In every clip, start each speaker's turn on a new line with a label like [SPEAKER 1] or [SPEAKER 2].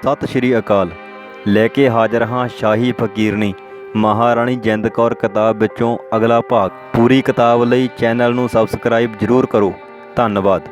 [SPEAKER 1] ਸਤਿ ਸ਼੍ਰੀ ਅਕਾਲ। ਲੈ ਕੇ ਹਾਜ਼ਰ ਹਾਂ ਸ਼ਾਹੀ ਫਕੀਰਨੀ ਮਹਾਰਾਣੀ ਜਿੰਦ ਕੌਰ ਕਿਤਾਬ ਵਿੱਚੋਂ ਅਗਲਾ ਭਾਗ। ਪੂਰੀ ਕਿਤਾਬ ਲਈ ਚੈਨਲ ਨੂੰ ਸਬਸਕ੍ਰਾਈਬ ਜ਼ਰੂਰ ਕਰੋ। ਧੰਨਵਾਦ।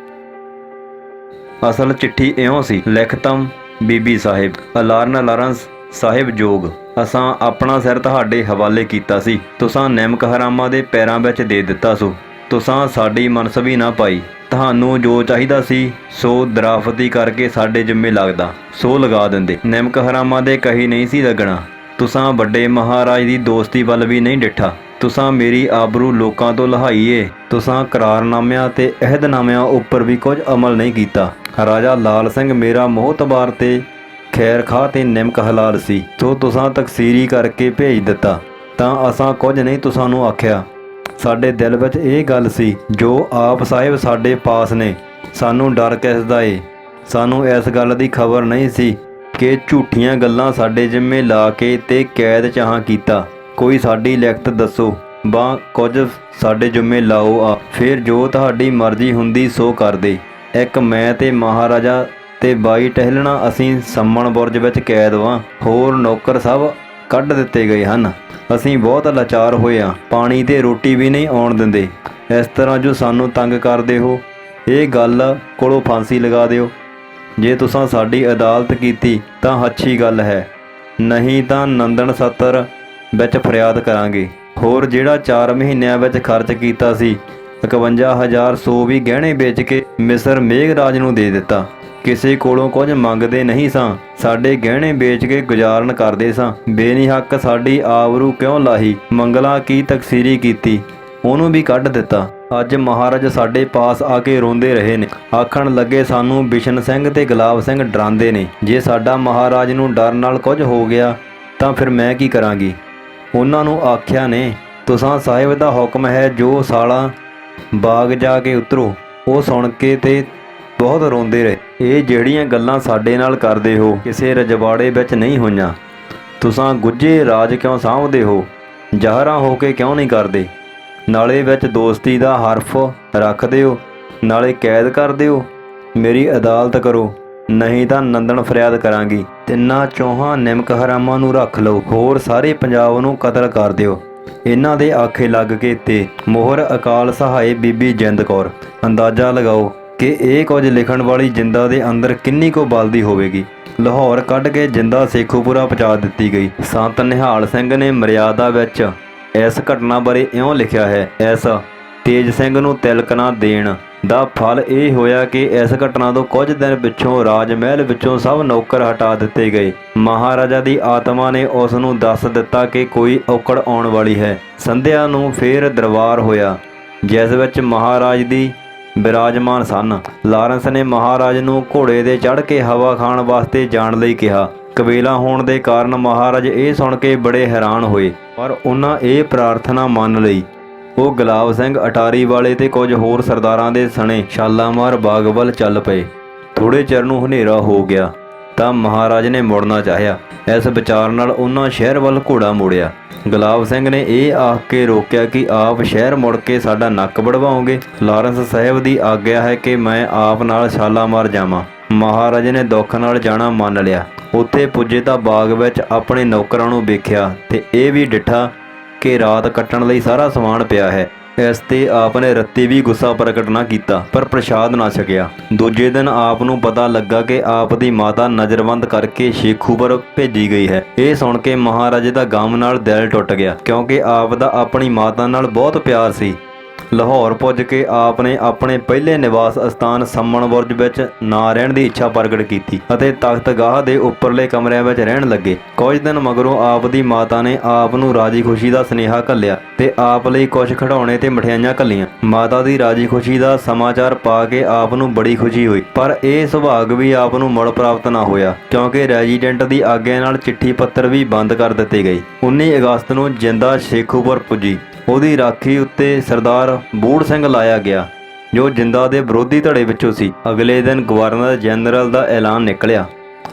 [SPEAKER 1] ਅਸਲ ਚਿੱਠੀ ਇਉਂ ਸੀ। ਲਿਖਤਮ ਬੀਬੀ ਸਾਹਿਬ ਅਲਾਰਨ ਲਾਰੈਂਸ ਸਾਹਿਬ ਜੋਗ। ਅਸਾਂ ਆਪਣਾ ਸਿਰ ਤੁਹਾਡੇ ਹਵਾਲੇ ਕੀਤਾ ਸੀ। ਤੁਸਾਂ ਨਿਮਕ ਹਰਾਮਾਂ ਦੇ ਪੈਰਾਂ ਵਿੱਚ ਦੇ ਦਿੱਤਾ ਸੋ। ਤੁਸਾਂ ਸਾਡੀ ਮਨਸਬੀ ਨਾ ਪਾਈ। ਤੁਹਾਨੂੰ ਜੋ ਚਾਹੀਦਾ ਸੀ ਸੋ ਦਰਾਫਤੀ ਕਰਕੇ ਸਾਡੇ ਜਿੰਮੇ ਲੱਗਦਾ ਸੋ ਲਗਾ ਦਿੰਦੇ। ਨਿਮਕ ਹਰਾਮਾਂ ਦੇ ਕਹੀ ਨਹੀਂ ਸੀ ਲੱਗਣਾ। ਤੁਸਾਂ ਵੱਡੇ ਮਹਾਰਾਜ ਦੀ ਦੋਸਤੀ ਵੱਲ ਵੀ ਨਹੀਂ ਡਿੱਠਾ। ਤੁਸਾਂ ਮੇਰੀ ਆਬਰੂ ਲੋਕਾਂ ਤੋਂ ਲਹਾਈਏ। ਤੁਸਾਂ ਕਰਾਰਨਾਮਿਆਂ ਤੇ ਅਹਿਦਨਾਮਿਆਂ ਉੱਪਰ ਵੀ ਕੁਝ ਅਮਲ ਨਹੀਂ ਕੀਤਾ। ਰਾਜਾ ਲਾਲ ਸਿੰਘ ਮੇਰਾ ਮੋਹਤਬਾਰ ਤੇ ਖੈਰ ਖਾਹ ਤੇ ਨਿਮਕ ਹਲਾਲ ਸੀ, ਸੋ ਤੁਸਾਂ ਤਕਸੀਰੀ ਕਰਕੇ ਭੇਜ ਦਿੱਤਾ। ਤਾਂ ਅਸਾਂ ਕੁਝ ਨਹੀਂ ਤੁਸਾਂ ਨੂੰ ਆਖਿਆ। ਸਾਡੇ ਦਿਲ ਵਿੱਚ ਇਹ ਗੱਲ ਸੀ ਜੋ ਆਪ ਸਾਹਿਬ ਸਾਡੇ ਪਾਸ ਨੇ। ਸਾਨੂੰ ਡਰ ਕਿਸ ਦਾ ਏ। ਸਾਨੂੰ ਇਸ ਗੱਲ ਦੀ ਖਬਰ ਨਹੀਂ ਸੀ ਕਿ ਝੂਠੀਆਂ ਗੱਲਾਂ ਸਾਡੇ ਜਿੰਮੇ ਲਾ ਕੇ ਤੇ ਕੈਦ ਚਾਹਾਂ ਕੀਤਾ। ਕੋਈ ਸਾਡੀ ਲਿਖਤ ਦੱਸੋ ਬਾਂ ਕੁਝ ਸਾਡੇ ਜਿੰਮੇ ਲਾਓ ਆ, ਫਿਰ ਜੋ ਤੁਹਾਡੀ ਮਰਜ਼ੀ ਹੁੰਦੀ ਸੋ ਕਰਦੇ। ਇੱਕ ਮੈਂ ਤੇ ਮਹਾਰਾਜਾ ਤੇ ਬਾਈ ਟਹਿਲਣਾ ਅਸੀਂ ਸੰਮਣ ਬੁਰਜ ਵਿੱਚ ਕੈਦ ਵਾਂ। ਹੋਰ ਨੌਕਰ ਸਭ ਕੱਢ ਦਿੱਤੇ ਗਏ ਹਨ। ਅਸੀਂ ਬਹੁਤ ਲਾਚਾਰ ਹੋਏ ਹਾਂ। ਪਾਣੀ ਤੇ ਰੋਟੀ ਵੀ ਨਹੀਂ ਆਉਣ ਦਿੰਦੇ। ਇਸ ਤਰ੍ਹਾਂ ਜੋ ਸਾਨੂੰ ਤੰਗ ਕਰਦੇ ਹੋ, ਇਹ ਗੱਲ ਕੋਲੋਂ ਫਾਂਸੀ ਲਗਾ ਦਿਓ। ਜੇ ਤੁਸਾਂ ਸਾਡੀ ਅਦਾਲਤ ਕੀਤੀ ਤਾਂ ਅੱਛੀ ਗੱਲ ਹੈ, ਨਹੀਂ ਤਾਂ ਨੰਦਨ ਸੱਤਰ ਵਿੱਚ ਫਰਿਆਦ ਕਰਾਂਗੇ। ਹੋਰ ਜਿਹੜਾ 4 ਮਹੀਨਿਆਂ ਵਿੱਚ ਖਰਚ ਕੀਤਾ ਸੀ 51,000 ਸੌ ਵੀ ਗਹਿਣੇ ਵੇਚ ਕੇ ਮਿਸਰ ਮੇਘਰਾਜ ਨੂੰ ਦੇ ਦਿੱਤਾ। ਕਿਸੇ ਕੋਲੋਂ ਕੁਝ ਮੰਗਦੇ ਨਹੀਂ ਸਾਂ। ਸਾਡੇ ਗਹਿਣੇ ਵੇਚ ਕੇ ਗੁਜ਼ਾਰਨ ਕਰਦੇ ਸਾਂ। ਬੇਨਿਹੱਕ ਸਾਡੀ ਆਬਰੂ ਕਿਉਂ ਲਾਹੀ। ਮੰਗਲਾਂ ਕੀ ਤਕਸੀਰੀ ਕੀਤੀ, ਉਹਨੂੰ ਵੀ ਕੱਢ ਦਿੱਤਾ। ਅੱਜ ਮਹਾਰਾਜ ਸਾਡੇ ਪਾਸ ਆ ਕੇ ਰੋਂਦੇ ਰਹੇ ਨੇ। ਆਖਣ ਲੱਗੇ ਸਾਨੂੰ ਬਿਸ਼ਨ ਸਿੰਘ ਤੇ ਗੁਲਾਬ ਸਿੰਘ ਡਰਾਉਂਦੇ ਨੇ। ਜੇ ਸਾਡਾ ਮਹਾਰਾਜ ਨੂੰ ਡਰ ਨਾਲ ਕੁਝ ਹੋ ਗਿਆ ਤਾਂ ਫਿਰ ਮੈਂ ਕੀ ਕਰਾਂਗੀ। ਉਹਨਾਂ ਨੂੰ ਆਖਿਆ ਨੇ ਤੁਸਾਂ ਸਾਹਿਬ ਦਾ ਹੁਕਮ ਹੈ ਜੋ ਸਾਲਾਂ ਬਾਗ ਜਾ ਕੇ ਉਤਰੋ। ਉਹ ਸੁਣ ਕੇ ਤੇ ਬਹੁਤ ਰੋਂਦੇ ਰਹੇ। ਇਹ ਜਿਹੜੀਆਂ ਗੱਲਾਂ ਸਾਡੇ ਨਾਲ ਕਰਦੇ ਹੋ ਕਿਸੇ ਰਜਵਾੜੇ ਵਿੱਚ ਨਹੀਂ ਹੋਈਆਂ। ਤੁਸਾਂ ਗੁੱਝੇ ਰਾਜ ਕਿਉਂ ਸਾਂਭਦੇ ਹੋ, ਜ਼ਾਹਰਾਂ ਹੋ ਕੇ ਕਿਉਂ ਨਹੀਂ ਕਰਦੇ। ਨਾਲੇ ਵਿੱਚ ਦੋਸਤੀ ਦਾ ਹਰਫ ਰੱਖਦੇ ਹੋ, ਨਾਲੇ ਕੈਦ ਕਰਦੇ ਹੋ। ਮੇਰੀ ਅਦਾਲਤ ਕਰੋ, ਨਹੀਂ ਤਾਂ ਨੰਦਨ ਫਰਿਆਦ ਕਰਾਂਗੀ। ਤਿੰਨਾਂ ਚੌਹਾਂ ਨਿਮਕ ਹਰਾਮਾਂ ਨੂੰ ਰੱਖ ਲਓ। ਹੋਰ ਸਾਰੇ ਪੰਜਾਬ ਨੂੰ ਕਤਲ ਕਰ ਦਿਓ। ਇਹਨਾਂ ਦੇ ਆਖੇ ਲੱਗ ਕੇ ਤੇ ਮੋਹਰ ਅਕਾਲ ਸਹਾਏ ਬੀਬੀ ਜਿੰਦ ਕੌਰ। ਅੰਦਾਜ਼ਾ ਲਗਾਓ ਕਿ ਇਹ ਕੁਝ ਲਿਖਣ ਵਾਲੀ ਜਿੰਦਾ ਦੇ ਅੰਦਰ ਕਿੰਨੀ ਕੁ ਬਲਦੀ ਹੋਵੇਗੀ। ਲਾਹੌਰ ਕੱਢ ਕੇ ਜਿੰਦਾ ਸੇਖੂਪੁਰਾ ਪਹੁੰਚਾ ਦਿੱਤੀ ਗਈ। ਸੰਤ ਨਿਹਾਲ ਸਿੰਘ ਨੇ ਮਰਿਆਦਾ ਵਿੱਚ ਇਸ ਘਟਨਾ ਬਾਰੇ ਇਉਂ ਲਿਖਿਆ ਹੈ। ਇਸ ਤੇਜ ਸਿੰਘ ਨੂੰ ਤਿਲਕ ਨਾ ਦੇਣ ਦਾ ਫਲ ਇਹ ਹੋਇਆ ਕਿ ਇਸ ਘਟਨਾ ਤੋਂ ਕੁਝ ਦਿਨ ਪਿੱਛੋਂ ਰਾਜ ਮਹਿਲ ਵਿੱਚੋਂ ਸਭ ਨੌਕਰ ਹਟਾ ਦਿੱਤੇ ਗਏ। ਮਹਾਰਾਜਾ ਦੀ ਆਤਮਾ ਨੇ ਉਸ ਨੂੰ ਦੱਸ ਦਿੱਤਾ ਕਿ ਕੋਈ ਔਕੜ ਆਉਣ ਵਾਲੀ ਹੈ। ਸੰਧਿਆ ਨੂੰ ਫੇਰ ਦਰਬਾਰ ਹੋਇਆ ਜਿਸ ਵਿੱਚ ਮਹਾਰਾਜ ਦੀ ਬਿਰਾਜਮਾਨ ਸਨ। ਲਾਰੈਂਸ ਨੇ ਮਹਾਰਾਜ ਨੂੰ ਘੋੜੇ ਦੇ ਚੜ੍ਹ ਕੇ ਹਵਾ ਖਾਣ ਵਾਸਤੇ ਜਾਣ ਲਈ ਕਿਹਾ। ਕਬੀਲਾ ਹੋਣ ਦੇ ਕਾਰਨ ਮਹਾਰਾਜ ਇਹ ਸੁਣ ਕੇ ਬੜੇ ਹੈਰਾਨ ਹੋਏ, ਪਰ ਉਹਨਾਂ ਇਹ ਪ੍ਰਾਰਥਨਾ ਮੰਨ ਲਈ। ਉਹ ਗੁਲਾਬ ਸਿੰਘ ਅਟਾਰੀ ਵਾਲੇ ਤੇ ਕੁਝ ਹੋਰ ਸਰਦਾਰਾਂ ਦੇ ਸਣੇ ਸ਼ਾਲਾਮਾਰ ਬਾਗ ਵੱਲ ਚੱਲ ਪਏ। ਥੋੜ੍ਹੇ ਚਿਰ ਨੂੰ ਹਨੇਰਾ ਹੋ ਗਿਆ ਤਾਂ ਮਹਾਰਾਜ ਨੇ ਮੁੜਨਾ ਚਾਹਿਆ। ਇਸ ਵਿਚਾਰ ਨਾਲ ਉਹਨਾਂ ਸ਼ਹਿਰ ਵੱਲ ਘੋੜਾ ਮੋੜਿਆ। ਗੁਲਾਬ ਸਿੰਘ ਨੇ ਇਹ ਆਖ ਕੇ ਰੋਕਿਆ ਕਿ ਆਪ ਸ਼ਹਿਰ ਮੁੜ ਕੇ ਸਾਡਾ ਨੱਕ ਵੜਵਾਓਗੇ। ਲਾਰੈਂਸ ਸਾਹਿਬ ਦੀ ਆਗਿਆ ਹੈ ਕਿ ਮੈਂ ਆਪ ਨਾਲ ਸ਼ਾਲਾਮਾਰ ਜਾਵਾਂ। ਮਹਾਰਾਜ ਨੇ ਦੁੱਖ ਨਾਲ ਜਾਣਾ ਮੰਨ ਲਿਆ। ਉੱਥੇ ਪੁੱਜੇ ਤਾਂ ਬਾਗ ਵਿੱਚ ਆਪਣੇ ਨੌਕਰਾਂ ਨੂੰ ਵੇਖਿਆ ਤੇ ਇਹ ਵੀ ਡਿੱਠਾ ਕਿ ਰਾਤ ਕੱਟਣ ਲਈ ਸਾਰਾ ਸਮਾਨ ਪਿਆ ਹੈ। ਇਸ ਤੇ ਆਪ ਨੇ ਰੱਤੀ ਵੀ ਗੁੱਸਾ ਪ੍ਰਗਟ ਨਾ ਕੀਤਾ, ਪਰ ਪ੍ਰਸ਼ਾਦ ਨਾ ਛਕਿਆ। ਦੂਜੇ ਦਿਨ ਆਪ ਨੂੰ ਪਤਾ ਲੱਗਾ ਕਿ ਆਪ ਦੀ ਮਾਤਾ ਨਜ਼ਰਬੰਦ ਕਰਕੇ ਸ਼ੇਖੂਪੁਰ ਭੇਜੀ ਗਈ ਹੈ। ਇਹ ਸੁਣ ਕੇ ਮਹਾਰਾਜੇ ਦਾ ਗਮ ਨਾਲ ਦਿਲ ਟੁੱਟ ਗਿਆ, ਕਿਉਂਕਿ ਆਪ ਦਾ ਆਪਣੀ ਮਾਤਾ ਨਾਲ ਬਹੁਤ ਪਿਆਰ ਸੀ। ਲਾਹੌਰ ਪੁੱਜ ਕੇ ਆਪ ਨੇ ਆਪਣੇ ਪਹਿਲੇ ਨਿਵਾਸ ਅਸਥਾਨ ਸੰਮਣ ਬੁਰਜ ਵਿੱਚ ਨਾ ਰਹਿਣ ਦੀ ਇੱਛਾ ਪ੍ਰਗਟ ਕੀਤੀ ਅਤੇ ਤਖਤਗਾਹ ਦੇ ਉੱਪਰਲੇ ਕਮਰਿਆਂ ਵਿੱਚ ਰਹਿਣ ਲੱਗੇ। ਕੁਝ ਦਿਨ ਮਗਰੋਂ ਆਪ ਦੀ ਮਾਤਾ ਨੇ ਆਪ ਨੂੰ ਰਾਜੀ ਖੁਸ਼ੀ ਦਾ ਸੁਨੇਹਾ ਘੱਲਿਆ ਤੇ ਆਪ ਲਈ ਕੁਝ ਖਿਡੌਣੇ ਤੇ ਮਠਿਆਈਆਂ ਘੱਲੀਆਂ। ਮਾਤਾ ਦੀ ਰਾਜੀ ਖੁਸ਼ੀ ਦਾ ਸਮਾਚਾਰ ਪਾ ਕੇ ਆਪ ਨੂੰ ਬੜੀ ਖੁਸ਼ੀ ਹੋਈ, ਪਰ ਇਹ ਸੁਭਾਗ ਵੀ ਆਪ ਨੂੰ ਮੁੜ ਪ੍ਰਾਪਤ ਨਾ ਹੋਇਆ, ਕਿਉਂਕਿ ਰੈਜੀਡੈਂਟ ਦੀ ਆਗਿਆ ਨਾਲ ਚਿੱਠੀ ਪੱਤਰ ਵੀ ਬੰਦ ਕਰ ਦਿੱਤੇ ਗਏ। 19 ਅਗਸਤ ਨੂੰ ਜਿੰਦਾ ਸ਼ੇਖੂਪੁਰ ਪੁੱਜੀ। ਉਹਦੀ ਰਾਖੀ ਉੱਤੇ ਸਰਦਾਰ ਬੂੜ ਸਿੰਘ ਲਾਇਆ ਗਿਆ ਜੋ ਜਿੰਦਾ ਦੇ ਵਿਰੋਧੀ ਧੜੇ ਵਿੱਚੋਂ ਸੀ। ਅਗਲੇ ਦਿਨ ਗਵਰਨਰ ਜਨਰਲ ਦਾ ਐਲਾਨ ਨਿਕਲਿਆ।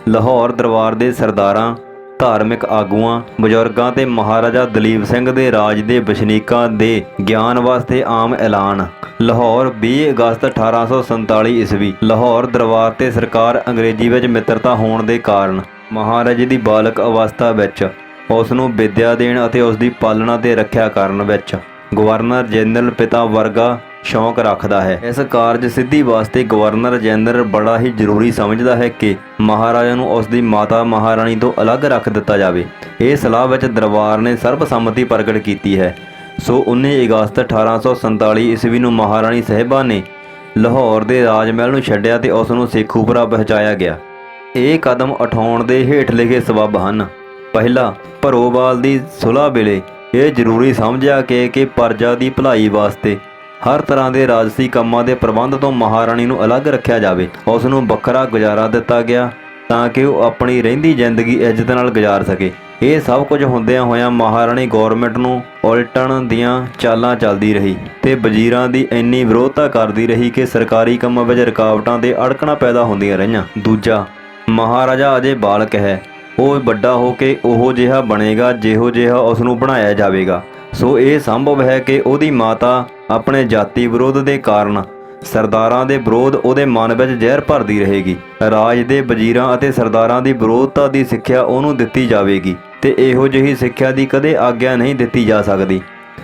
[SPEAKER 1] ਲਾਹੌਰ ਦਰਬਾਰ ਦੇ ਸਰਦਾਰਾਂ ਧਾਰਮਿਕ ਆਗੂਆਂ, ਬਜ਼ੁਰਗਾਂ ਤੇ ਮਹਾਰਾਜਾ ਦਲੀਪ ਸਿੰਘ ਦੇ ਰਾਜ ਦੇ ਵਸਨੀਕਾਂ ਦੇ ਗਿਆਨ ਵਾਸਤੇ ਆਮ ਐਲਾਨ। ਲਾਹੌਰ 20 ਅਗਸਤ 1847 ਈਸਵੀ। ਲਾਹੌਰ ਦਰਬਾਰ ਤੇ ਸਰਕਾਰ ਅੰਗਰੇਜ਼ੀ ਵਿੱਚ ਮਿੱਤਰਤਾ ਹੋਣ ਦੇ ਕਾਰਨ ਮਹਾਰਾਜੇ ਦੀ ਬਾਲਕ ਅਵਸਥਾ ਵਿੱਚ ਉਸ ਨੂੰ ਵਿੱਦਿਆ ਦੇਣ ਅਤੇ ਉਸ ਦੀ ਪਾਲਣਾ ਤੇ ਰੱਖਿਆ ਕਰਨ ਵਿੱਚ ਗਵਰਨਰ ਜਨਰਲ ਪਿਤਾ ਵਰਗਾ ਸ਼ੌਂਕ ਰੱਖਦਾ ਹੈ। ਇਸ ਕਾਰਜ ਸਿੱਧੀ ਵਾਸਤੇ ਗਵਰਨਰ ਜਨਰਲ ਬੜਾ ਹੀ ਜ਼ਰੂਰੀ ਸਮਝਦਾ ਹੈ ਕਿ ਮਹਾਰਾਜਾ ਨੂੰ ਉਸ ਦੀ ਮਾਤਾ ਮਹਾਰਾਣੀ ਤੋਂ ਅਲੱਗ ਰੱਖ ਦਿੱਤਾ ਜਾਵੇ। ਇਹ ਸਲਾਹ ਵਿੱਚ ਦਰਬਾਰ ਨੇ ਸਰਬਸੰਮਤੀ ਪ੍ਰਗਟ ਕੀਤੀ ਹੈ। ਸੋ 19 ਅਗਸਤ 1847 ਈਸਵੀ ਨੂੰ ਮਹਾਰਾਣੀ ਸਾਹਿਬਾਂ ਨੇ ਲਾਹੌਰ ਦੇ ਰਾਜ ਮਹਿਲ ਨੂੰ ਛੱਡਿਆ ਤੇ ਉਸ ਨੂੰ ਸ਼ੇਖੂਪੁਰਾ ਪਹੁੰਚਾਇਆ ਗਿਆ। ਇਹ ਕਦਮ ਉਠਾਉਣ ਦੇ ਹੇਠ ਲਿਖੇ ਸਬੱਬ ਹਨ। ਪਹਿਲਾ, ਭਰੋਵਾਲ ਦੀ ਸੁਲ੍ਹਾ ਵੇਲੇ ਇਹ ਜ਼ਰੂਰੀ ਸਮਝਿਆ ਕਿ ਪ੍ਰਜਾ ਦੀ ਭਲਾਈ ਵਾਸਤੇ ਹਰ ਤਰ੍ਹਾਂ ਦੇ ਰਾਜਸੀ ਕੰਮਾਂ ਦੇ ਪ੍ਰਬੰਧ ਤੋਂ ਮਹਾਰਾਣੀ ਨੂੰ ਅਲੱਗ ਰੱਖਿਆ ਜਾਵੇ। ਉਸ ਨੂੰ ਵੱਖਰਾ ਗੁਜ਼ਾਰਾ ਦਿੱਤਾ ਗਿਆ ਤਾਂ ਕਿ ਉਹ ਆਪਣੀ ਰਹਿੰਦੀ ਜ਼ਿੰਦਗੀ ਇੱਜ਼ਤ ਨਾਲ ਗੁਜ਼ਾਰ ਸਕੇ। ਇਹ ਸਭ ਕੁਝ ਹੁੰਦਿਆਂ ਹੋਇਆਂ ਮਹਾਰਾਣੀ ਗੌਰਮੈਂਟ ਨੂੰ ਉਲਟਣ ਦੀਆਂ ਚਾਲਾਂ ਚੱਲਦੀ ਰਹੀ ਤੇ ਵਜ਼ੀਰਾਂ ਦੀ ਇੰਨੀ ਵਿਰੋਧਤਾ ਕਰਦੀ ਰਹੀ ਕਿ ਸਰਕਾਰੀ ਕੰਮਾਂ ਵਿੱਚ ਰੁਕਾਵਟਾਂ ਤੇ ਅੜਕਣਾਂ ਪੈਦਾ ਹੁੰਦੀਆਂ ਰਹੀਆਂ। ਦੂਜਾ, ਮਹਾਰਾਜਾ ਅਜੇ ਬਾਲਕ ਹੈ। ਉਹ ਵੱਡਾ ਹੋ ਕੇ ਉਹੋ ਜਿਹਾ ਬਣੇਗਾ ਜਿਹੋ ਜਿਹਾ ਉਸ ਨੂੰ ਬਣਾਇਆ ਜਾਵੇਗਾ। ਸੋ ਇਹ ਸੰਭਵ ਹੈ ਕਿ ਉਹਦੀ ਮਾਤਾ ਆਪਣੇ ਜਾਤੀ ਵਿਰੋਧ ਦੇ ਕਾਰਨ ਸਰਦਾਰਾਂ ਦੇ ਵਿਰੋਧ ਉਹਦੇ ਮਨ ਵਿੱਚ ਜ਼ਹਿਰ ਭਰਦੀ ਰਹੇਗੀ। ਰਾਜ ਦੇ ਵਜ਼ੀਰਾਂ ਅਤੇ ਸਰਦਾਰਾਂ ਦੀ ਵਿਰੋਧਤਾ ਦੀ ਸਿੱਖਿਆ ਉਹਨੂੰ ਦਿੱਤੀ ਜਾਵੇਗੀ ਤੇ ਇਹੋ ਜਿਹੀ ਸਿੱਖਿਆ ਦੀ ਕਦੇ ਆਗਿਆ ਨਹੀਂ ਦਿੱਤੀ ਜਾ ਸਕਦੀ।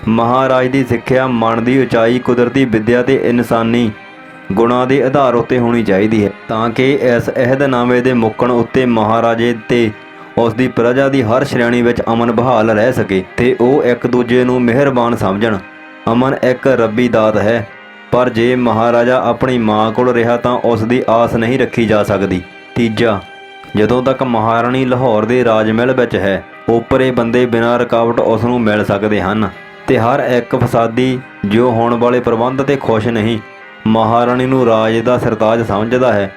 [SPEAKER 1] ਮਹਾਰਾਜ ਦੀ ਸਿੱਖਿਆ ਮਨ ਦੀ ਉਚਾਈ, ਕੁਦਰਤੀ ਵਿੱਦਿਆ ਤੇ ਇਨਸਾਨੀ ਗੁਣਾਂ ਦੇ ਆਧਾਰ ਉੱਤੇ ਹੋਣੀ ਚਾਹੀਦੀ ਹੈ ਤਾਂ ਕਿ ਇਸ ਅਹਿਦਨਾਮੇ ਦੇ ਮੁੱਕਣ ਉੱਤੇ ਮਹਾਰਾਜੇ ਤੇ ਉਸ ਦੀ ਪ੍ਰਜਾ ਦੀ ਹਰ ਸ਼੍ਰੇਣੀ ਵਿੱਚ ਅਮਨ ਬਹਾਲ ਰਹਿ ਸਕੇ ਤੇ ਉਹ ਇੱਕ ਦੂਜੇ ਨੂੰ ਮਿਹਰਬਾਨ ਸਮਝਣ। ਅਮਨ ਇੱਕ ਰੱਬੀ ਦਾਤ ਹੈ, ਪਰ ਜੇ ਮਹਾਰਾਜਾ ਆਪਣੀ ਮਾਂ ਕੋਲ ਰਿਹਾ ਤਾਂ ਉਸ ਦੀ ਆਸ ਨਹੀਂ ਰੱਖੀ ਜਾ ਸਕਦੀ। ਤੀਜਾ, ਜਦੋਂ ਤੱਕ ਮਹਾਰਾਣੀ ਲਾਹੌਰ ਦੇ ਰਾਜ ਮਹਿਲ ਵਿੱਚ ਹੈ, ਓਪਰੇ ਬੰਦੇ ਬਿਨਾਂ ਰੁਕਾਵਟ ਉਸ ਨੂੰ ਮਿਲ ਸਕਦੇ ਹਨ ਤੇ ਹਰ ਇੱਕ ਫਸਾਦੀ ਜੋ ਹੋਣ ਵਾਲੇ ਪ੍ਰਬੰਧ ਤੇ ਖੁਸ਼ ਨਹੀਂ ਮਹਾਰਾਣੀ ਨੂੰ ਰਾਜ ਦਾ ਸਰਤਾਜ ਸਮਝਦਾ ਹੈ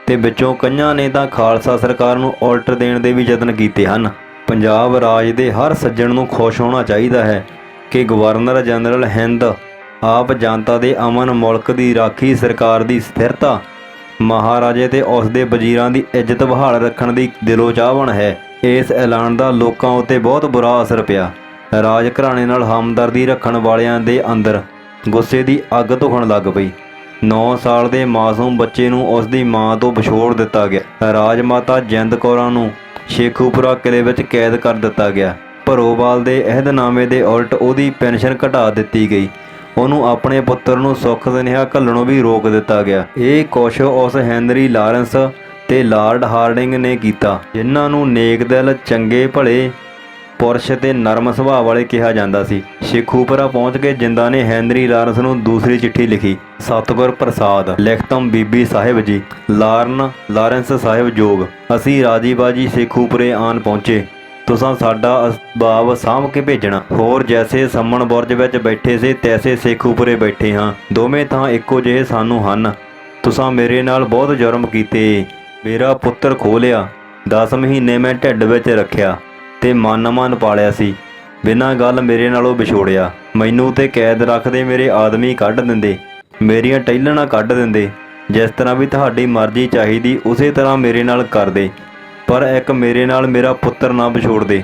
[SPEAKER 1] ਤੇ ਵਿੱਚੋਂ ਕਈਆਂ ਨੇ ਤਾਂ ਖਾਲਸਾ ਸਰਕਾਰ ਨੂੰ ਉਲਟ ਦੇਣ ਦੇ ਵੀ ਯਤਨ ਕੀਤੇ ਹਨ। ਪੰਜਾਬ ਰਾਜ ਦੇ ਹਰ ਸੱਜਣ ਨੂੰ ਖੁਸ਼ ਹੋਣਾ ਚਾਹੀਦਾ ਹੈ ਕਿ ਗਵਰਨਰ ਜਨਰਲ ਹਿੰਦ ਆਪ ਜਨਤਾ ਦੇ ਅਮਨ, ਮੁਲਕ ਦੀ ਰਾਖੀ, ਸਰਕਾਰ ਦੀ ਸਥਿਰਤਾ, ਮਹਾਰਾਜੇ ਤੇ ਉਸ ਦੇ ਵਜ਼ੀਰਾਂ ਦੀ ਇੱਜ਼ਤ ਬਹਾਲ ਰੱਖਣ ਦੀ ਦਿਲੋਂ ਚਾਹਵਣ ਹੈ। ਇਸ ਐਲਾਨ ਦਾ ਲੋਕਾਂ ਉੱਤੇ ਬਹੁਤ ਬੁਰਾ ਅਸਰ ਪਿਆ। ਰਾਜ ਘਰਾਣੇ ਨਾਲ ਹਮਦਰਦੀ ਰੱਖਣ ਵਾਲਿਆਂ ਦੇ ਅੰਦਰ ਗੁੱਸੇ ਦੀ ਅੱਗ ਧੁਖਣ ਲੱਗ ਪਈ। 9 ਸਾਲ ਦੇ ਮਾਸੂਮ ਬੱਚੇ ਨੂੰ ਉਸ ਦੀ ਮਾਂ ਤੋਂ ਵਿਛੋੜ ਦਿੱਤਾ ਗਿਆ। ਰਾਜ ਮਾਤਾ ਜਿੰਦ ਕੌਰਾਂ ਨੂੰ ਸ਼ੇਖੂਪੁਰਾ ਕਿਲੇ ਵਿੱਚ ਕੈਦ ਕਰ ਦਿੱਤਾ ਗਿਆ। ਭਰੋਵਾਲ ਦੇ ਅਹਿਦਨਾਮੇ ਦੇ ਉਲਟ ਉਹਦੀ ਪੈਨਸ਼ਨ ਘਟਾ ਦਿੱਤੀ ਗਈ। ਉਹਨੂੰ ਆਪਣੇ ਪੁੱਤਰ ਨੂੰ ਸੁੱਖ ਸੁਨੇਹਾ ਘੱਲਣੋਂ ਵੀ ਰੋਕ ਦਿੱਤਾ ਗਿਆ। ਇਹ ਕੁਛ ਉਸ ਹੈਨਰੀ ਲਾਰੈਂਸ ਤੇ ਲਾਰਡ ਹਾਰਡਿੰਗ ਨੇ ਕੀਤਾ, ਜਿਨ੍ਹਾਂ ਨੂੰ ਨੇਕ ਦਿਲ, ਚੰਗੇ ਭਲੇ ਪੁਰਸ਼ ਤੇ ਨਰਮ ਸੁਭਾਅ ਵਾਲੇ ਕਿਹਾ ਜਾਂਦਾ ਸੀ। ਸ਼ੇਖੂਪੁਰਾ ਪਹੁੰਚ ਕੇ ਜਿੰਦਾ ਨੇ ਹੈਨਰੀ ਲਾਰੈਂਸ ਨੂੰ ਦੂਸਰੀ ਚਿੱਠੀ ਲਿਖੀ। ਸਤਿਗੁਰ ਪ੍ਰਸਾਦ, ਲਿਖਤਮ ਬੀਬੀ ਸਾਹਿਬ ਜੀ, ਲਾਰੈਂਸ ਸਾਹਿਬ ਜੋਗ, ਅਸੀਂ ਰਾਜੀ ਬਾਜੀ ਸ਼ੇਖੂਪੁਰੇ ਆਣ ਪਹੁੰਚੇ। ਤੁਸਾਂ ਸਾਡਾ ਅਸਬਾਬ ਸਾਂਭ ਕੇ ਭੇਜਣਾ। ਹੋਰ ਜੈਸੇ ਸੰਮਣ ਬੁਰਜ ਵਿੱਚ ਬੈਠੇ ਸੀ ਤੈਸੇ ਸ਼ੇਖੂਪੁਰੇ ਬੈਠੇ ਹਾਂ। ਦੋਵੇਂ ਤਾਂ ਇੱਕੋ ਜਿਹੇ ਸਾਨੂੰ ਹਨ। ਤੁਸਾਂ ਮੇਰੇ ਨਾਲ ਬਹੁਤ ਜੁਰਮ ਕੀਤੇ। ਮੇਰਾ ਪੁੱਤਰ ਖੋਹ ਲਿਆ। 10 ਮਹੀਨੇ ਮੈਂ ਢਿੱਡ ਵਿੱਚ ਰੱਖਿਆ ਤੇ ਮਨ ਪਾਲਿਆ ਸੀ। ਬਿਨਾਂ ਗੱਲ ਮੇਰੇ ਨਾਲੋਂ ਵਿਛੋੜਿਆ। ਮੈਨੂੰ ਤੇ ਕੈਦ ਰੱਖਦੇ ਮੇਰੇ ਆਦਮੀ ਕੱਢ ਦਿੰਦੇ, ਮੇਰੀਆਂ ਟਹਿਲਣਾ ਕੱਢ ਦਿੰਦੇ। ਜਿਸ ਤਰ੍ਹਾਂ ਵੀ ਤੁਹਾਡੀ ਮਰਜ਼ੀ ਚਾਹੀਦੀ ਉਸੇ ਤਰ੍ਹਾਂ ਮੇਰੇ ਨਾਲ ਕਰਦੇ, ਪਰ ਇੱਕ ਮੇਰੇ ਨਾਲ ਮੇਰਾ ਪੁੱਤਰ ਨਾ ਵਿਛੋੜਦੇ।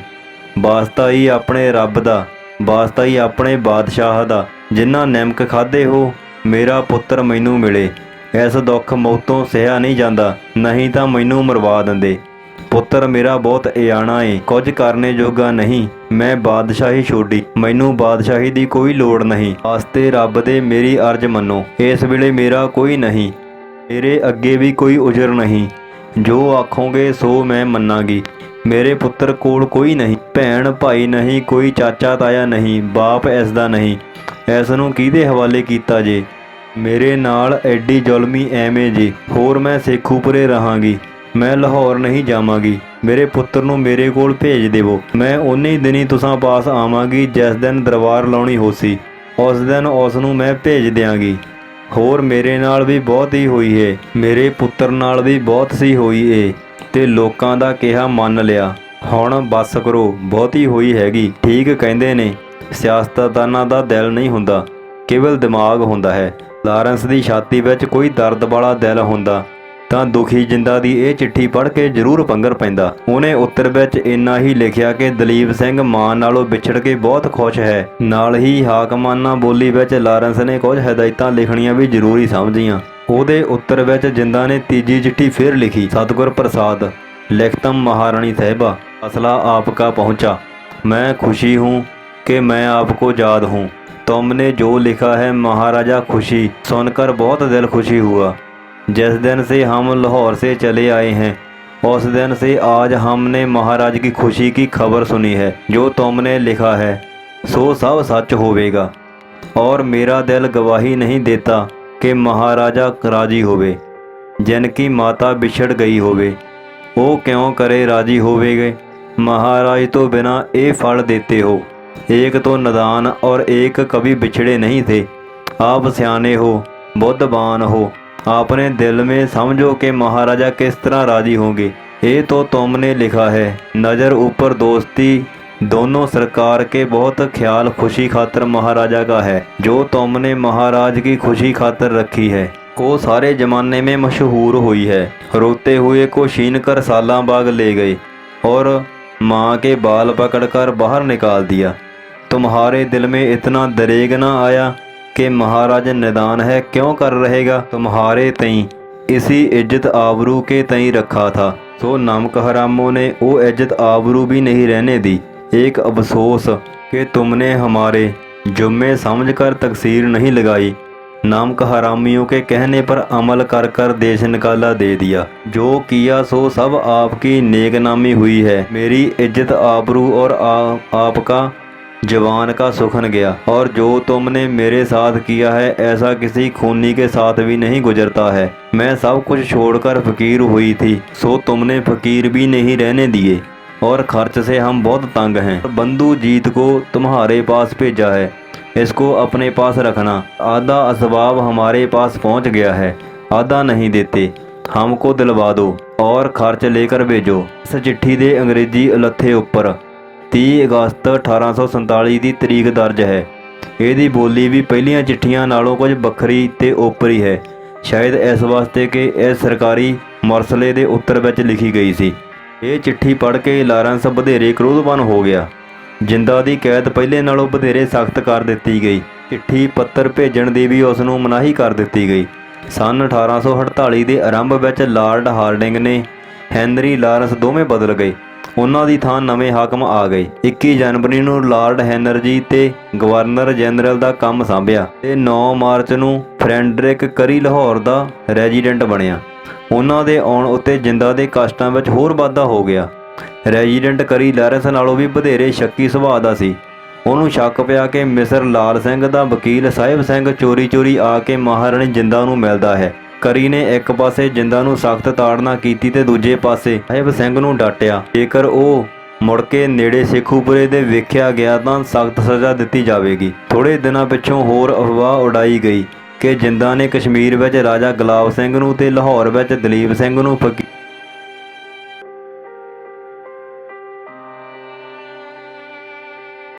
[SPEAKER 1] ਵਾਸਤਾ ਹੀ ਆਪਣੇ ਰੱਬ ਦਾ, ਵਾਸਤਾ ਹੀ ਆਪਣੇ ਬਾਦਸ਼ਾਹ ਦਾ, ਜਿਨ੍ਹਾਂ ਨਿਮਕ ਖਾਧੇ ਹੋ ਮੇਰਾ ਪੁੱਤਰ ਮੈਨੂੰ ਮਿਲੇ। ਇਸ ਦੁੱਖ ਮੌਤੋਂ ਸਹਿਆ ਨਹੀਂ ਜਾਂਦਾ, ਨਹੀਂ ਤਾਂ ਮੈਨੂੰ ਮਰਵਾ ਦਿੰਦੇ। ਪੁੱਤਰ ਮੇਰਾ ਬਹੁਤ ਇਆਣਾ ਏ, ਕੁਝ ਕਰਨੇ ਜੋਗਾ ਨਹੀਂ। ਮੈਂ ਬਾਦਸ਼ਾਹੀ ਛੋਡੀ, ਮੈਨੂੰ ਬਾਦਸ਼ਾਹੀ ਦੀ ਕੋਈ ਲੋੜ ਨਹੀਂ। ਵਾਸਤੇ ਰੱਬ ਦੇ ਮੇਰੀ ਅਰਜ਼ ਮੰਨੋ। ਇਸ ਵੇਲੇ ਮੇਰਾ ਕੋਈ ਨਹੀਂ, ਮੇਰੇ ਅੱਗੇ ਵੀ ਕੋਈ ਉਜਰ ਨਹੀਂ। ਜੋ ਆਖੋਗੇ ਸੋ ਮੈਂ ਮੰਨਾਂਗੀ। ਮੇਰੇ ਪੁੱਤਰ ਕੋਲ ਕੋਈ ਨਹੀਂ, ਭੈਣ ਭਾਈ ਨਹੀਂ, ਕੋਈ ਚਾਚਾ ਤਾਇਆ ਨਹੀਂ, ਬਾਪ ਇਸ ਦਾ ਨਹੀਂ। ਇਸ ਨੂੰ ਕਿਹਦੇ ਹਵਾਲੇ ਕੀਤਾ ਜੇ? ਮੇਰੇ ਨਾਲ ਐਡੀ ਜ਼ੁਲਮੀ ਐਵੇਂ ਜੀ। ਹੋਰ ਮੈਂ ਸ਼ੇਖੂਪੁਰੇ ਰਹਾਂਗੀ, ਮੈਂ ਲਾਹੌਰ ਨਹੀਂ ਜਾਵਾਂਗੀ। ਮੇਰੇ ਪੁੱਤਰ ਨੂੰ ਮੇਰੇ ਕੋਲ ਭੇਜ ਦੇਵੋ। ਮੈਂ ਉਨੇ ਦਿਨੀ ਤੁਸਾਂ ਪਾਸ ਆਵਾਂਗੀ ਜਿਸ ਦਿਨ ਦਰਬਾਰ ਲਾਉਣੀ ਹੋਸੀ, ਉਸ ਦਿਨ ਉਸ ਨੂੰ ਮੈਂ ਭੇਜ ਦਿਆਂਗੀ। ਹੋਰ ਮੇਰੇ ਨਾਲ ਵੀ ਬਹੁਤ ਹੀ ਹੋਈ ਏ, ਮੇਰੇ ਪੁੱਤਰ ਨਾਲ ਵੀ ਬਹੁਤ ਸੀ ਹੋਈ ਏ ਤੇ ਲੋਕਾਂ ਦਾ ਕਿਹਾ ਮੰਨ ਲਿਆ। ਹੁਣ ਬੱਸ ਕਰੋ, ਬਹੁਤੀ ਹੋਈ ਹੈਗੀ। ਠੀਕ ਕਹਿੰਦੇ ਨੇ, ਸਿਆਸਤਦਾਨਾਂ ਦਾ ਦਿਲ ਨਹੀਂ ਹੁੰਦਾ, ਕੇਵਲ ਦਿਮਾਗ ਹੁੰਦਾ ਹੈ। ਲਾਰੈਂਸ ਦੀ ਛਾਤੀ ਵਿੱਚ ਕੋਈ ਦਰਦ ਵਾਲਾ ਦਿਲ ਹੁੰਦਾ ਤਾਂ ਦੁਖੀ ਜਿੰਦਾ ਦੀ ਇਹ ਚਿੱਠੀ ਪੜ੍ਹ ਕੇ ਜ਼ਰੂਰ ਪੰਗਰ ਪੈਂਦਾ। ਉਹਨੇ ਉੱਤਰ ਵਿੱਚ ਇੰਨਾ ਹੀ ਲਿਖਿਆ ਕਿ ਦਲੀਪ ਸਿੰਘ ਮਾਂ ਨਾਲੋਂ ਵਿਛੜ ਕੇ ਬਹੁਤ ਖੁਸ਼ ਹੈ। ਨਾਲ ਹੀ ਹਾਕਮਾਨਾ ਬੋਲੀ ਵਿੱਚ ਲਾਰੈਂਸ ਨੇ ਕੁਝ ਹਦਾਇਤਾਂ ਲਿਖਣੀਆਂ ਵੀ ਜ਼ਰੂਰੀ ਸਮਝੀਆਂ। ਉਹਦੇ ਉੱਤਰ ਵਿੱਚ ਜਿੰਦਾ ਨੇ ਤੀਜੀ ਚਿੱਠੀ ਫਿਰ ਲਿਖੀ। ਸਤਿਗੁਰ प्रसाद लिखतम महारानी साहिबा, असला आपका पहुँचा। मैं खुशी हूँ कि मैं आपको याद हूँ। तुमने जो लिखा है महाराजा, खुशी सुनकर बहुत दिल खुशी हुआ। जिस दिन से हम लाहौर से चले आए हैं उस दिन से आज हमने महाराज की खुशी की खबर सुनी है। जो तुमने लिखा है सो सब सच होवेगा और मेरा दिल गवाही नहीं देता कि महाराजा राजी होवे। जिनकी माता बिछड़ गई होवे वो क्यों करे राजी होवेगे। महाराज तो बिना ए फल देते हो। एक तो नदान और एक कभी बिछड़े नहीं थे। आप सियाने हो, बुद्धवान हो, आपने दिल में समझो कि महाराजा किस तरह राजी होंगे। ये तो तुमने लिखा है। नज़र ऊपर दोस्ती दोनों सरकार के बहुत ख्याल खुशी खातर महाराजा का है। जो तुमने महाराज की खुशी खातर रखी है को सारे ज़माने में मशहूर हुई है। रोते हुए को छीन कर सालां बाग ले गए और माँ के बाल पकड़कर बाहर निकाल दिया। तुम्हारे दिल में इतना दरेग ना आया कि महाराज निदान है क्यों कर रहेगा। तुम्हारे तई इसी इज्जत आबरू के तई रखा था। सो नमक हरामों ने वो इज्जत आबरू भी नहीं रहने दी। एक अफसोस कि तुमने हमारे जुम्मे समझकर तकसीर नहीं लगाई। नामक हरामियों के कहने पर अमल कर कर देश निकाला दे दिया। जो किया सो सब आपकी नेकनामी हुई है। मेरी इज्जत आबरू और आपका जवान का सुखन गया। और जो तुमने मेरे साथ किया है ऐसा किसी खूनी के साथ भी नहीं गुजरता है। मैं सब कुछ छोड़कर फ़कीर हुई थी सो तुमने फ़कीर भी नहीं रहने दिए और खर्च से हम बहुत तंग हैं। बंधु जीत को तुम्हारे पास भेजा है, इसको अपने पास रखना। आधा असबाब हमारे पास पहुंच गया है, आधा नहीं देते। हमको दिलवा दो और खर्च लेकर भेजो। इस चिट्ठी ਦੇ अंग्रेजी ਅਲੱਥੇ ਉੱਪਰ 30 ਅਗਸਤ 1847 ਦੀ ਤਰੀਕ ਦਰਜ ਹੈ। ਇਹਦੀ ਬੋਲੀ ਵੀ ਪਹਿਲੀਆਂ ਚਿੱਠੀਆਂ ਨਾਲੋਂ ਕੁਝ ਵੱਖਰੀ ਤੇ ਓਪਰੀ ਹੈ। ਸ਼ਾਇਦ ਇਸ ਵਾਸਤੇ ਕਿ ਇਹ ਸਰਕਾਰੀ ਮਰਸਲੇ ਦੇ ਉੱਤਰ ਵਿੱਚ ਲਿਖੀ ਗਈ ਸੀ। ਇਹ ਚਿੱਠੀ ਪੜ੍ਹ ਕੇ ਲਾਰੈਂਸ ਵਧੇਰੇ ਕ੍ਰੋਧਵਾਨ ਹੋ ਗਿਆ। ਜਿੰਦਾ ਦੀ ਕੈਦ ਪਹਿਲੇ ਨਾਲੋਂ ਵਧੇਰੇ ਸਖਤ ਕਰ ਦਿੱਤੀ ਗਈ। ਚਿੱਠੀ ਪੱਤਰ ਭੇਜਣ ਦੀ ਵੀ ਉਸ ਨੂੰ ਮਨਾਹੀ ਕਰ ਦਿੱਤੀ ਗਈ। ਸੰਨ 1848 ਦੇ ਆਰੰਭ ਵਿੱਚ ਲਾਰਡ ਹਾਰਡਿੰਗ ਨੇ ਹੈਨਰੀ ਲਾਰੈਂਸ ਦੋਵੇਂ ਬਦਲ ਗਏ। ਉਹਨਾਂ ਦੀ ਥਾਂ ਨਵੇਂ ਹਾਕਮ ਆ ਗਏ। 21 ਜਨਵਰੀ ਨੂੰ ਲਾਰਡ ਹੈਨਰਜੀ ਤੇ ਗਵਰਨਰ ਜਨਰਲ ਦਾ ਕੰਮ ਸੰਭਿਆ ਤੇ 9 ਮਾਰਚ ਨੂੰ ਫਰੈਡਰਿਕ ਕਰੀ ਲਾਹੌਰ ਦਾ ਰੈਜ਼ੀਡੈਂਟ ਬਣਿਆ। ਉਹਨਾਂ ਦੇ ਆਉਣ ਉੱਤੇ ਜਿੰਦਾ ਦੇ ਕਸ਼ਟਾਂ ਵਿੱਚ ਹੋਰ ਵਾਧਾ ਹੋ ਗਿਆ। ਰੈਜ਼ੀਡੈਂਟ ਕਰੀ ਲਾਰੈਂਸ ਨਾਲੋਂ ਵੀ ਵਧੇਰੇ ਸ਼ੱਕੀ ਸੁਭਾਅ ਦਾ ਸੀ। ਉਹਨੂੰ ਸ਼ੱਕ ਪਿਆ ਕਿ ਮਿਸਰ ਲਾਲ ਸਿੰਘ ਦਾ ਵਕੀਲ ਸਾਹਿਬ ਸਿੰਘ ਚੋਰੀ ਆ ਕੇ ਮਹਾਰਾਣੀ ਜਿੰਦਾ ਨੂੰ ਮਿਲਦਾ ਹੈ। ਕਰੀ ਨੇ ਇੱਕ ਪਾਸੇ ਜਿੰਦਾ ਨੂੰ ਸਖਤ ਤਾੜਨਾ ਕੀਤੀ ਤੇ ਦੂਜੇ ਪਾਸੇ ਸਾਹਿਬ ਸਿੰਘ ਨੂੰ ਡਾਟਿਆ। ਜੇਕਰ ਉਹ ਮੁੜ ਕੇ ਨੇੜੇ ਸੇਖੂਪੁਰੇ ਦੇ ਵੇਖਿਆ ਗਿਆ ਤਾਂ ਸਖਤ ਸਜ਼ਾ ਦਿੱਤੀ ਜਾਵੇਗੀ। ਥੋੜੇ ਦਿਨਾਂ ਪਿੱਛੋਂ ਹੋਰ ਅਫਵਾਹ ਉਡਾਈ ਗਈ ਕਿ ਜਿੰਦਾ ਨੇ ਕਸ਼ਮੀਰ ਵਿੱਚ ਰਾਜਾ ਗੁਲਾਬ ਸਿੰਘ ਨੂੰ ਤੇ ਲਾਹੌਰ ਵਿੱਚ ਦਲੀਪ ਸਿੰਘ ਨੂੰ